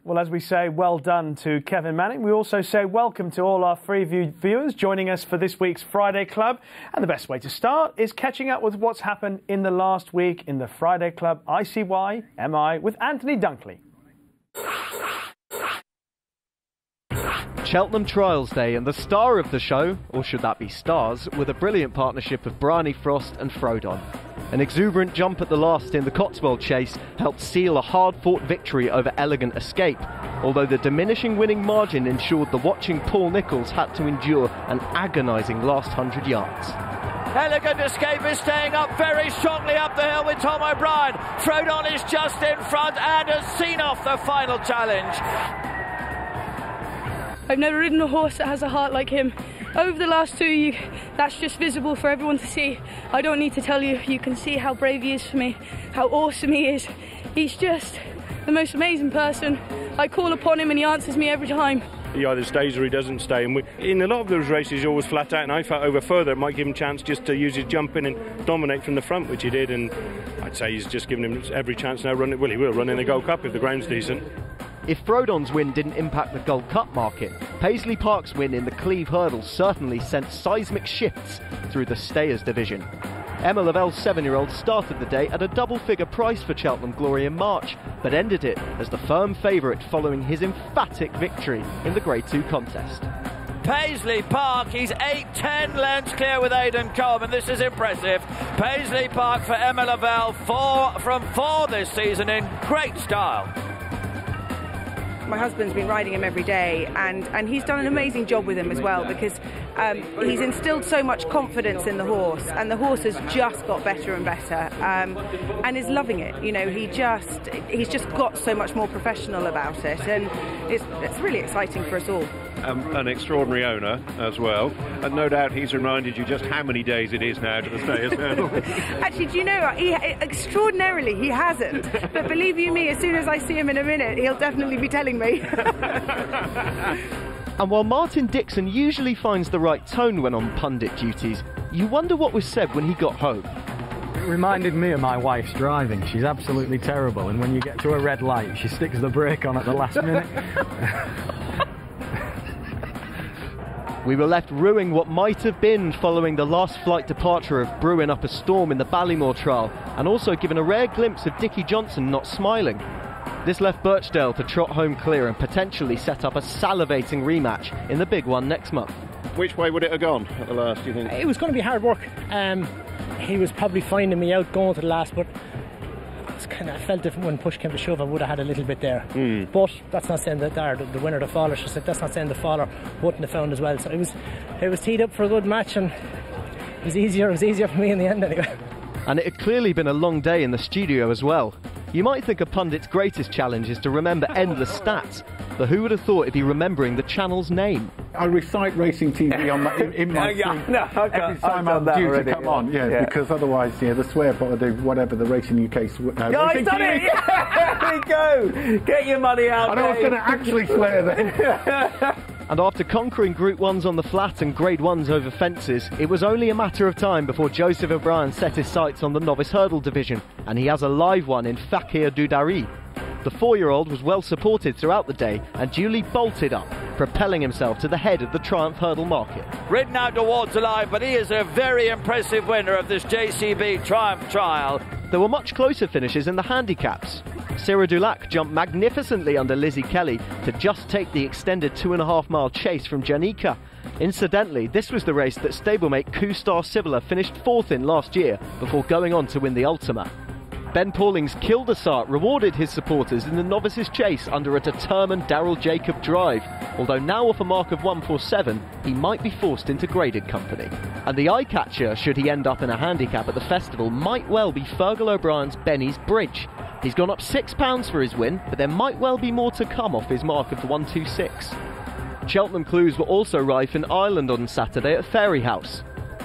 Well, as we say, well done to Kevin Manning. We also say welcome to all our Freeview viewers joining us for this week's Friday Club. And the best way to start is catching up with what's happened in the last week in the Friday Club ICYMI with Anthony Dunkley. Cheltenham Trials Day, and the star of the show, or should that be stars, with a brilliant partnership of Bryony Frost and Frodon. An exuberant jump at the last in the Cotswold Chase helped seal a hard-fought victory over Elegant Escape, although the diminishing winning margin ensured the watching Paul Nicholls had to endure an agonising last 100 yards. Elegant Escape is staying up very strongly up the hill with Tom O'Brien. Frodon is just in front and has seen off the final challenge. I've never ridden a horse that has a heart like him. Over the last two, that's just visible for everyone to see. I don't need to tell you, you can see how brave he is for me, how awesome he is. He's just the most amazing person. I call upon him and he answers me every time. He either stays or he doesn't stay, and in a lot of those races he's always flat out, and I felt over further it might give him a chance just to use his jump in and dominate from the front, which he did, and I'd say he's just given him every chance now. Well, he will run in the Gold Cup if the ground's decent. If Frodon's win didn't impact the Gold Cup market, Paisley Park's win in the Cleve Hurdle certainly sent seismic shifts through the Stayers division. Emma Lavelle's 7-year-old started the day at a double-figure price for Cheltenham Glory in March, but ended it as the firm favourite following his emphatic victory in the Grade 2 contest. Paisley Park, he's 8-10 lengths clear with Aidan Coleman. This is impressive. Paisley Park for Emma Lavelle, 4 from 4 this season in great style. My husband's been riding him every day, and he's done an amazing job with him as well, because he's instilled so much confidence in the horse, and the horse has just got better and better, and is loving it. You know, he's just got so much more professional about it, and it's really exciting for us all. An extraordinary owner as well, and no doubt he's reminded you just how many days it is now to the Stayers Hurdle. Actually, do you know, extraordinarily he hasn't, but believe you me, as soon as I see him in a minute, he'll definitely be telling me. And while Martin Dixon usually finds the right tone when on pundit duties, you wonder what was said when he got home. It reminded me of my wife's driving. She's absolutely terrible, and when you get to a red light, she sticks the brake on at the last minute. We were left rueing what might have been following the last flight departure of Bruin up a storm in the Ballymore trial, and also given a rare glimpse of Dickie Johnson not smiling. This left Birchdale to trot home clear and potentially set up a salivating rematch in the big one next month. Which way would it have gone at the last, do you think? It was going to be hard work. He was probably finding me out going to the last, but I felt if when push came to shove I would have had a little bit there. But that's not saying that the winner, the faller, she said, that's not saying the faller wouldn't have found as well. So it was teed up for a good match, and it was easier for me in the end anyway. And it had clearly been a long day in the studio as well. You might think a pundit's greatest challenge is to remember endless stats, but who would have thought it'd be remembering the channel's name? I recite racing TV in my sleep every time I'm due to come on, because otherwise, the swear bot will do whatever the Racing UK He's done it! Yeah, there we go! Get your money out, I was going to actually swear then. And after conquering Group 1s on the flat and Grade 1s over fences, it was only a matter of time before Joseph O'Brien set his sights on the novice hurdle division, and he has a live one in Fakir Dudari. The 4-year-old was well supported throughout the day and duly bolted up, propelling himself to the head of the Triumph hurdle market. Ridden out towards alive, but he is a very impressive winner of this JCB Triumph Trial. There were much closer finishes in the handicaps. Sarah Dulac jumped magnificently under Lizzie Kelly to just take the extended 2.5-mile chase from Janika. Incidentally, this was the race that stablemate Kustar Sibila finished 4th in last year before going on to win the Ultima. Ben Pauling's Kildesart rewarded his supporters in the novices chase under a determined Daryl Jacob drive, although now off a mark of 147, he might be forced into graded company. And the eye-catcher, should he end up in a handicap at the festival, might well be Fergal O'Brien's Benny's Bridge. He's gone up £6 for his win, but there might well be more to come off his mark of 126. Cheltenham clues were also rife in Ireland on Saturday at Fairy House.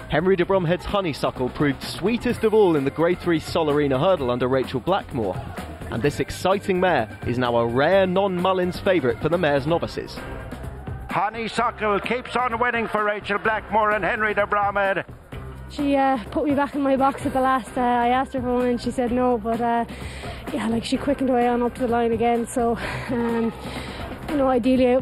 Henry de Bromhead's Honeysuckle proved sweetest of all in the Grade 3 Solarina hurdle under Rachel Blackmore. And this exciting mare is now a rare non-Mullins favourite for the mare's novices. Honeysuckle keeps on winning for Rachel Blackmore and Henry de Bromhead. She put me back in my box at the last. I asked her for one and she said no, but yeah, like she quickened away on up to the line again. So you know, ideally I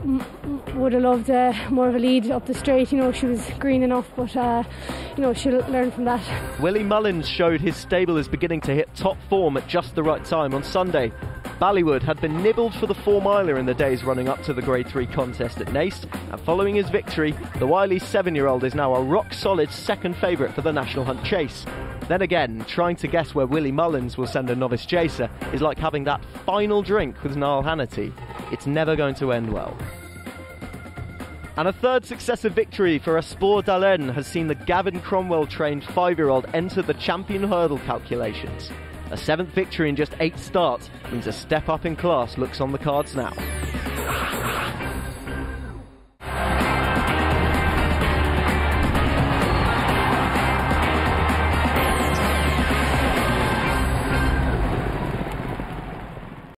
would have loved more of a lead up the straight. You know, she was green enough, but you know, she'll learn from that. Willie Mullins showed his stable is beginning to hit top form at just the right time on Sunday. Ballywood had been nibbled for the 4-miler in the days running up to the Grade 3 contest at Naas, and following his victory, the wily 7-year-old is now a rock-solid second favourite for the National Hunt Chase. Then again, trying to guess where Willie Mullins will send a novice chaser is like having that final drink with Niall Hannity. It's never going to end well. And a third successive victory for Espoir d'Allen has seen the Gavin Cromwell-trained 5-year-old enter the champion hurdle calculations. A 7th victory in just 8 starts means a step up in class looks on the cards now.